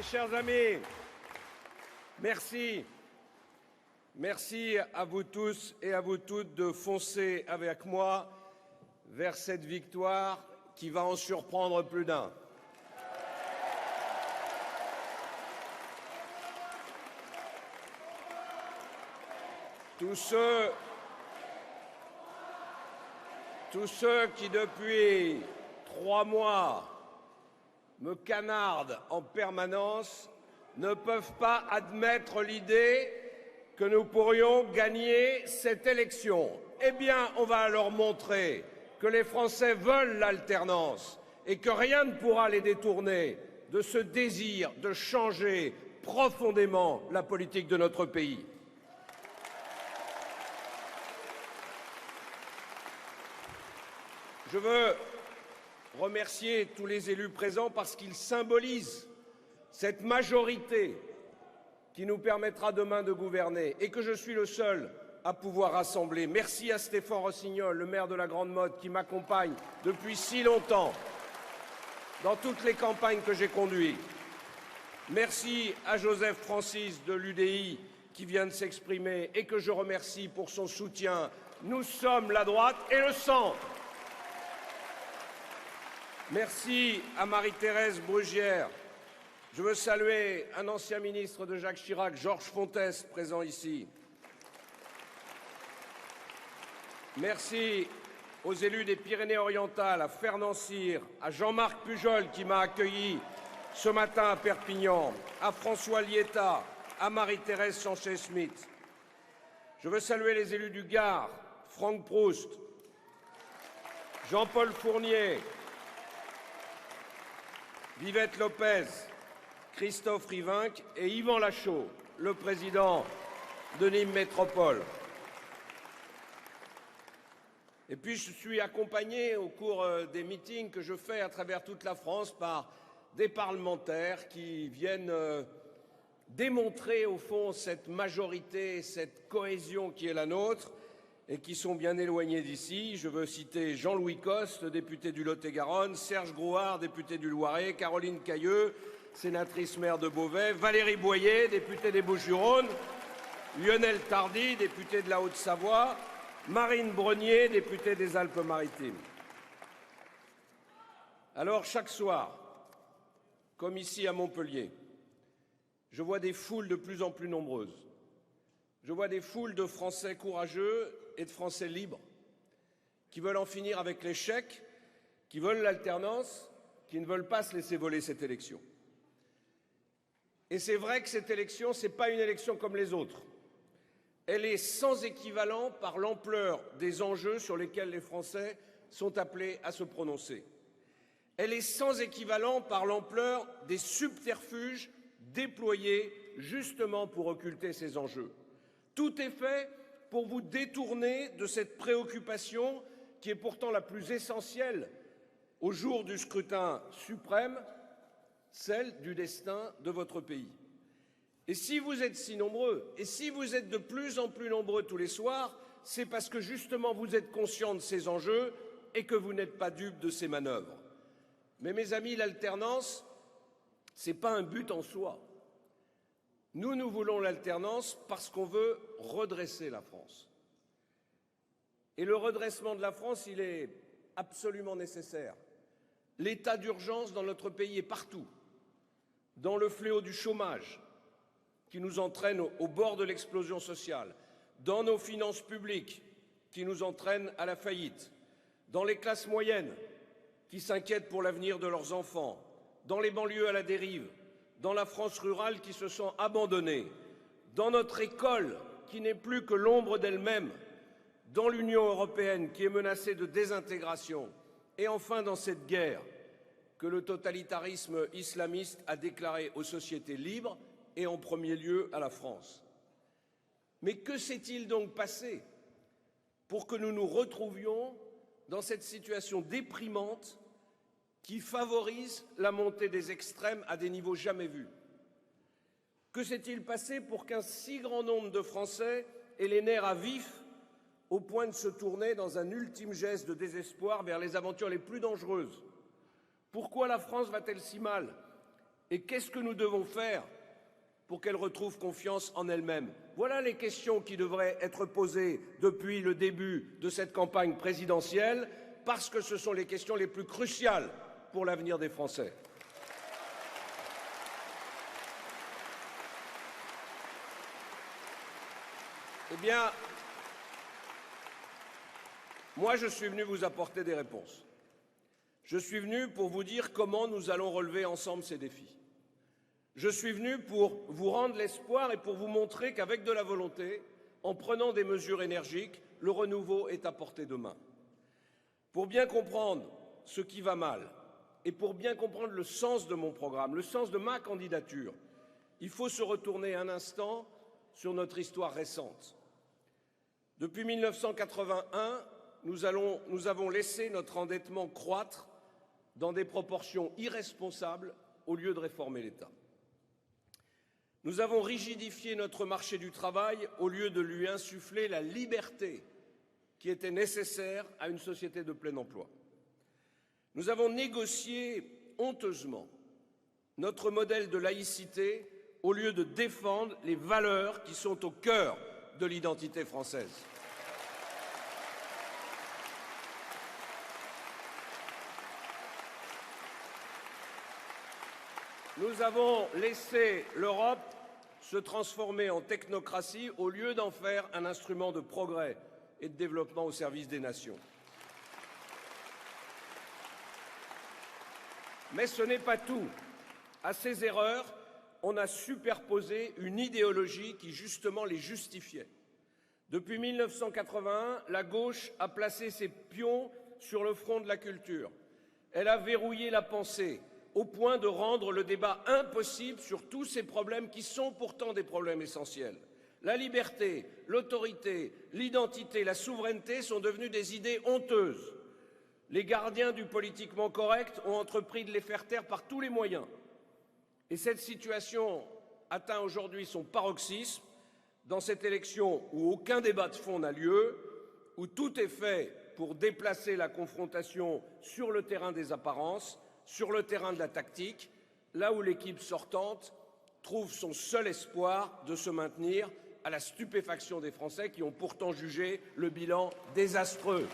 Mes chers amis, merci. Merci à vous tous et à vous toutes de foncer avec moi vers cette victoire qui va en surprendre plus d'un. Tous ceux qui, depuis 3 mois, me canardent en permanence, ne peuvent pas admettre l'idée que nous pourrions gagner cette élection. Eh bien, on va leur montrer que les Français veulent l'alternance et que rien ne pourra les détourner de ce désir de changer profondément la politique de notre pays. Je veux remercier tous les élus présents parce qu'ils symbolisent cette majorité qui nous permettra demain de gouverner et que je suis le seul à pouvoir rassembler. Merci à Stéphane Rossignol, le maire de la Grande Motte, qui m'accompagne depuis si longtemps dans toutes les campagnes que j'ai conduites. Merci à Joseph Francis de l'UDI qui vient de s'exprimer et que je remercie pour son soutien. Nous sommes la droite et le centre. Merci à Marie-Thérèse Brugière. Je veux saluer un ancien ministre de Jacques Chirac, Georges Fontès, présent ici. Merci aux élus des Pyrénées-Orientales, à Fernand Cyr, à Jean-Marc Pujol qui m'a accueilli ce matin à Perpignan, à François Lietta, à Marie-Thérèse Sanchez-Smith. Je veux saluer les élus du Gard, Franck Proust, Jean-Paul Fournier, Vivette Lopez, Christophe Rivinc et Yvan Lachaud, le président de Nîmes Métropole. Et puis je suis accompagné au cours des meetings que je fais à travers toute la France par des parlementaires qui viennent démontrer au fond cette majorité, cette cohésion qui est la nôtre et qui sont bien éloignés d'ici. Je veux citer Jean-Louis Coste, député du Lot-et-Garonne, Serge Grouard, député du Loiret, Caroline Cailleux, sénatrice maire de Beauvais, Valérie Boyer, députée des Bouches-du-Rhône, Lionel Tardy, député de la Haute-Savoie, Marine Brenier, députée des Alpes-Maritimes. Alors, chaque soir, comme ici à Montpellier, je vois des foules de plus en plus nombreuses. Je vois des foules de Français courageux et de Français libres qui veulent en finir avec l'échec, qui veulent l'alternance, qui ne veulent pas se laisser voler cette élection. Et c'est vrai que cette élection, ce n'est pas une élection comme les autres. Elle est sans équivalent par l'ampleur des enjeux sur lesquels les Français sont appelés à se prononcer. Elle est sans équivalent par l'ampleur des subterfuges déployés justement pour occulter ces enjeux. Tout est fait pour vous détourner de cette préoccupation qui est pourtant la plus essentielle au jour du scrutin suprême, celle du destin de votre pays. Et si vous êtes si nombreux, et si vous êtes de plus en plus nombreux tous les soirs, c'est parce que justement vous êtes conscients de ces enjeux et que vous n'êtes pas dupes de ces manœuvres. Mais mes amis, l'alternance, ce n'est pas un but en soi. Nous voulons l'alternance parce qu'on veut redresser la France. Et le redressement de la France, il est absolument nécessaire. L'état d'urgence dans notre pays est partout. Dans le fléau du chômage, qui nous entraîne au bord de l'explosion sociale, dans nos finances publiques, qui nous entraînent à la faillite, dans les classes moyennes, qui s'inquiètent pour l'avenir de leurs enfants, dans les banlieues à la dérive, dans la France rurale qui se sent abandonnée, dans notre école qui n'est plus que l'ombre d'elle-même, dans l'Union européenne qui est menacée de désintégration, et enfin dans cette guerre que le totalitarisme islamiste a déclarée aux sociétés libres et en premier lieu à la France. Mais que s'est-il donc passé pour que nous nous retrouvions dans cette situation déprimante qui favorise la montée des extrêmes à des niveaux jamais vus? Que s'est-il passé pour qu'un si grand nombre de Français aient les nerfs à vif au point de se tourner dans un ultime geste de désespoir vers les aventures les plus dangereuses? Pourquoi la France va-t-elle si mal? Et qu'est-ce que nous devons faire pour qu'elle retrouve confiance en elle-même? Voilà les questions qui devraient être posées depuis le début de cette campagne présidentielle, parce que ce sont les questions les plus cruciales pour l'avenir des Français. Eh bien, moi, je suis venu vous apporter des réponses. Je suis venu pour vous dire comment nous allons relever ensemble ces défis. Je suis venu pour vous rendre l'espoir et pour vous montrer qu'avec de la volonté, en prenant des mesures énergiques, le renouveau est à portée de main. Pour bien comprendre ce qui va mal et pour bien comprendre le sens de mon programme, le sens de ma candidature, il faut se retourner un instant sur notre histoire récente. Depuis 1981, nous avons laissé notre endettement croître dans des proportions irresponsables au lieu de réformer l'État. Nous avons rigidifié notre marché du travail au lieu de lui insuffler la liberté qui était nécessaire à une société de plein emploi. Nous avons négocié honteusement notre modèle de laïcité au lieu de défendre les valeurs qui sont au cœur de l'identité française. Nous avons laissé l'Europe se transformer en technocratie au lieu d'en faire un instrument de progrès et de développement au service des nations. Mais ce n'est pas tout. À ces erreurs, on a superposé une idéologie qui justement les justifiait. Depuis 1981, la gauche a placé ses pions sur le front de la culture. Elle a verrouillé la pensée, au point de rendre le débat impossible sur tous ces problèmes qui sont pourtant des problèmes essentiels. La liberté, l'autorité, l'identité, la souveraineté sont devenus des idées honteuses. Les gardiens du politiquement correct ont entrepris de les faire taire par tous les moyens. Et cette situation atteint aujourd'hui son paroxysme dans cette élection où aucun débat de fond n'a lieu, où tout est fait pour déplacer la confrontation sur le terrain des apparences, sur le terrain de la tactique, là où l'équipe sortante trouve son seul espoir de se maintenir à la stupéfaction des Français qui ont pourtant jugé le bilan désastreux.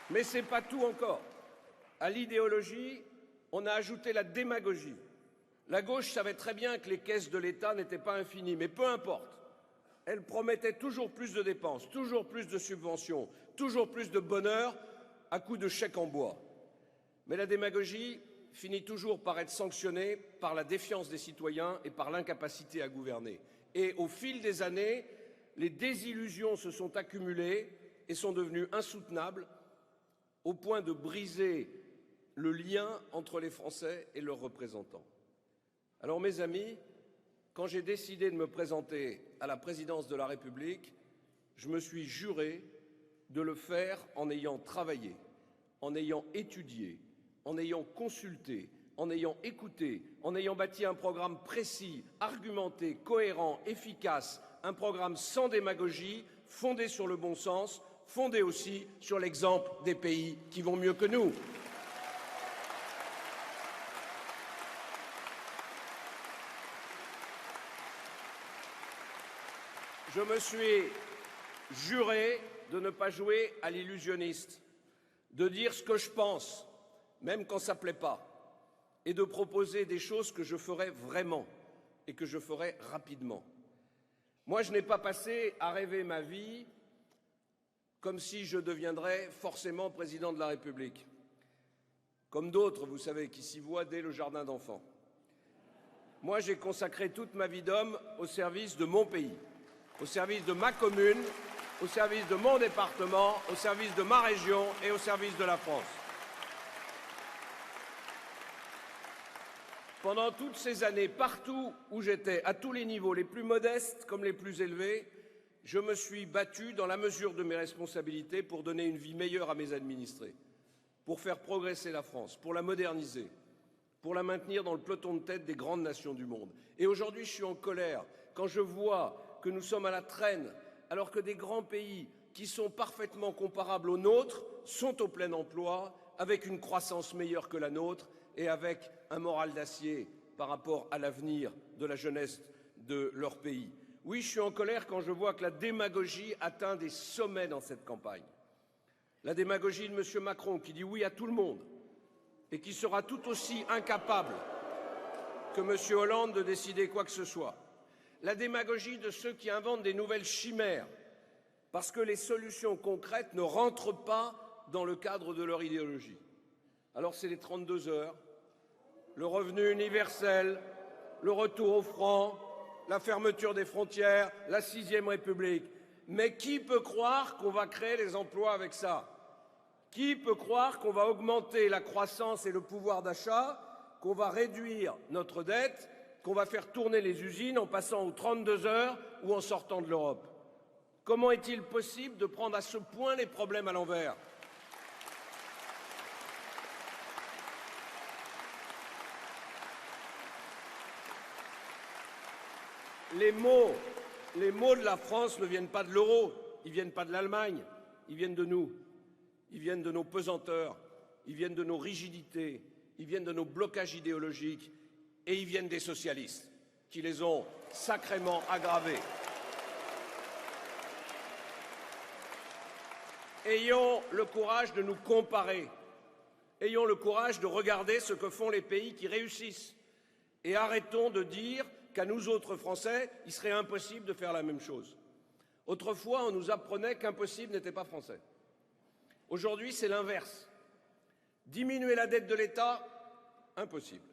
Mais ce n'est pas tout encore. À l'idéologie, on a ajouté la démagogie. La gauche savait très bien que les caisses de l'État n'étaient pas infinies, mais peu importe. Elle promettait toujours plus de dépenses, toujours plus de subventions, toujours plus de bonheur à coups de chèques en bois. Mais la démagogie finit toujours par être sanctionnée par la défiance des citoyens et par l'incapacité à gouverner. Et au fil des années, les désillusions se sont accumulées et sont devenues insoutenables au point de briser le lien entre les Français et leurs représentants. Alors, mes amis, quand j'ai décidé de me présenter à la présidence de la République, je me suis juré de le faire en ayant travaillé, en ayant étudié, en ayant consulté, en ayant écouté, en ayant bâti un programme précis, argumenté, cohérent, efficace, un programme sans démagogie, fondé sur le bon sens, fondé aussi sur l'exemple des pays qui vont mieux que nous. Je me suis juré de ne pas jouer à l'illusionniste, de dire ce que je pense, même quand ça ne plaît pas, et de proposer des choses que je ferai vraiment et que je ferai rapidement. Moi, je n'ai pas passé à rêver ma vie comme si je deviendrais forcément président de la République. Comme d'autres, vous savez, qui s'y voient dès le jardin d'enfants. Moi, j'ai consacré toute ma vie d'homme au service de mon pays, au service de ma commune, au service de mon département, au service de ma région et au service de la France. Pendant toutes ces années, partout où j'étais, à tous les niveaux, les plus modestes comme les plus élevés, je me suis battu dans la mesure de mes responsabilités pour donner une vie meilleure à mes administrés, pour faire progresser la France, pour la moderniser, pour la maintenir dans le peloton de tête des grandes nations du monde. Et aujourd'hui, je suis en colère quand je vois que nous sommes à la traîne alors que des grands pays qui sont parfaitement comparables aux nôtres sont au plein emploi, avec une croissance meilleure que la nôtre et avec un moral d'acier par rapport à l'avenir de la jeunesse de leur pays. Oui, je suis en colère quand je vois que la démagogie atteint des sommets dans cette campagne. La démagogie de M. Macron qui dit oui à tout le monde et qui sera tout aussi incapable que M. Hollande de décider quoi que ce soit. La démagogie de ceux qui inventent des nouvelles chimères parce que les solutions concrètes ne rentrent pas dans le cadre de leur idéologie. Alors c'est les 32 heures, le revenu universel, le retour au franc, la fermeture des frontières, la 6e République. Mais qui peut croire qu'on va créer les emplois avec ça? Qui peut croire qu'on va augmenter la croissance et le pouvoir d'achat, qu'on va réduire notre dette, qu'on va faire tourner les usines en passant aux 32 heures ou en sortant de l'Europe? Comment est-il possible de prendre à ce point les problèmes à l'envers? Les mots de la France ne viennent pas de l'euro, ils ne viennent pas de l'Allemagne, ils viennent de nous. Ils viennent de nos pesanteurs, ils viennent de nos rigidités, ils viennent de nos blocages idéologiques et ils viennent des socialistes qui les ont sacrément aggravés. Ayons le courage de nous comparer. Ayons le courage de regarder ce que font les pays qui réussissent. Et arrêtons de dire qu'à nous autres Français, il serait impossible de faire la même chose. Autrefois, on nous apprenait qu'impossible n'était pas français. Aujourd'hui, c'est l'inverse. Diminuer la dette de l'État, impossible.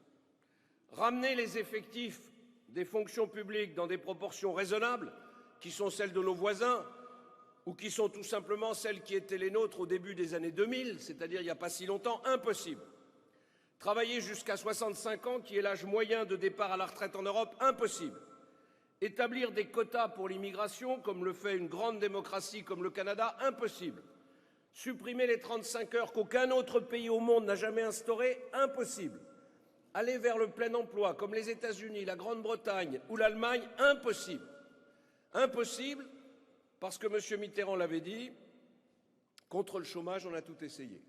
Ramener les effectifs des fonctions publiques dans des proportions raisonnables, qui sont celles de nos voisins, ou qui sont tout simplement celles qui étaient les nôtres au début des années 2000, c'est-à-dire il n'y a pas si longtemps, impossible. Travailler jusqu'à 65 ans, qui est l'âge moyen de départ à la retraite en Europe, impossible. Établir des quotas pour l'immigration, comme le fait une grande démocratie comme le Canada, impossible. Supprimer les 35 heures qu'aucun autre pays au monde n'a jamais instaurées, impossible. Aller vers le plein emploi, comme les États-Unis, la Grande-Bretagne ou l'Allemagne, impossible. Impossible parce que M. Mitterrand l'avait dit, contre le chômage, on a tout essayé.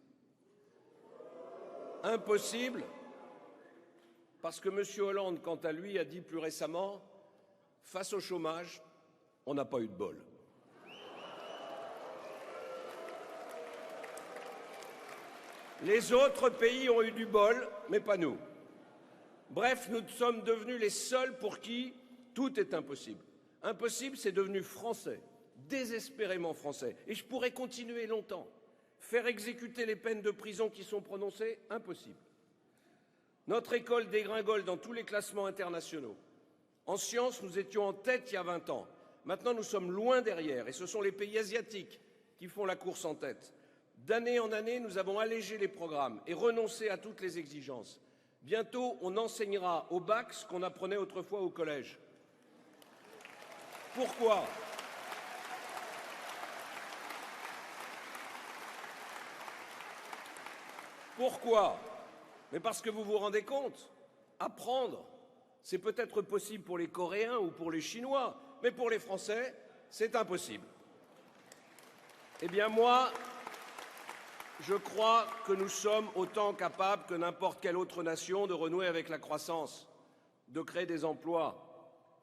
Impossible parce que M. Hollande, quant à lui, a dit plus récemment, face au chômage, on n'a pas eu de bol. Les autres pays ont eu du bol, mais pas nous. Bref, nous sommes devenus les seuls pour qui tout est impossible. Impossible, c'est devenu français, désespérément français. Et je pourrais continuer longtemps. Faire exécuter les peines de prison qui sont prononcées, impossible. Notre école dégringole dans tous les classements internationaux. En sciences, nous étions en tête il y a 20 ans. Maintenant, nous sommes loin derrière, et ce sont les pays asiatiques qui font la course en tête. D'année en année, nous avons allégé les programmes et renoncé à toutes les exigences. Bientôt, on enseignera au bac ce qu'on apprenait autrefois au collège. Pourquoi ? Pourquoi ? Mais parce que vous vous rendez compte, apprendre, c'est peut-être possible pour les Coréens ou pour les Chinois, mais pour les Français, c'est impossible. Eh bien moi, je crois que nous sommes autant capables que n'importe quelle autre nation de renouer avec la croissance, de créer des emplois,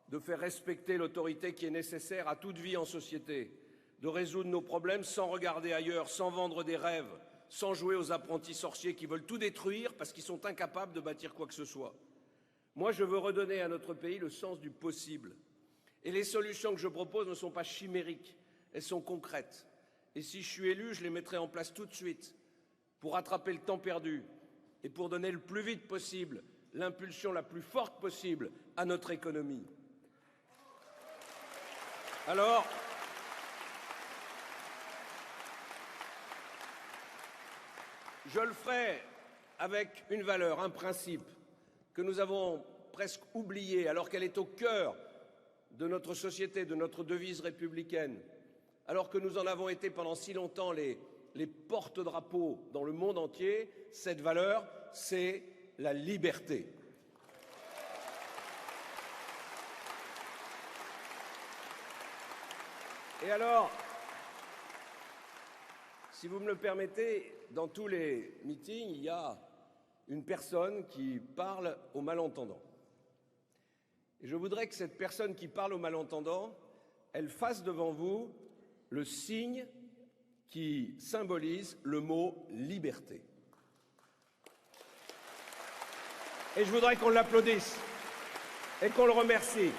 de faire respecter l'autorité qui est nécessaire à toute vie en société, de résoudre nos problèmes sans regarder ailleurs, sans vendre des rêves, sans jouer aux apprentis sorciers qui veulent tout détruire parce qu'ils sont incapables de bâtir quoi que ce soit. Moi, je veux redonner à notre pays le sens du possible. Et les solutions que je propose ne sont pas chimériques, elles sont concrètes. Et si je suis élu, je les mettrai en place tout de suite pour rattraper le temps perdu et pour donner le plus vite possible l'impulsion la plus forte possible à notre économie. Alors, je le ferai avec une valeur, un principe que nous avons presque oublié alors qu'elle est au cœur de notre société, de notre devise républicaine, alors que nous en avons été pendant si longtemps les porte-drapeaux dans le monde entier. Cette valeur, c'est la liberté. Et alors, si vous me le permettez, dans tous les meetings, il y a une personne qui parle aux malentendants. Et je voudrais que cette personne qui parle aux malentendants, elle fasse devant vous le signe qui symbolise le mot liberté. Et je voudrais qu'on l'applaudisse et qu'on le remercie.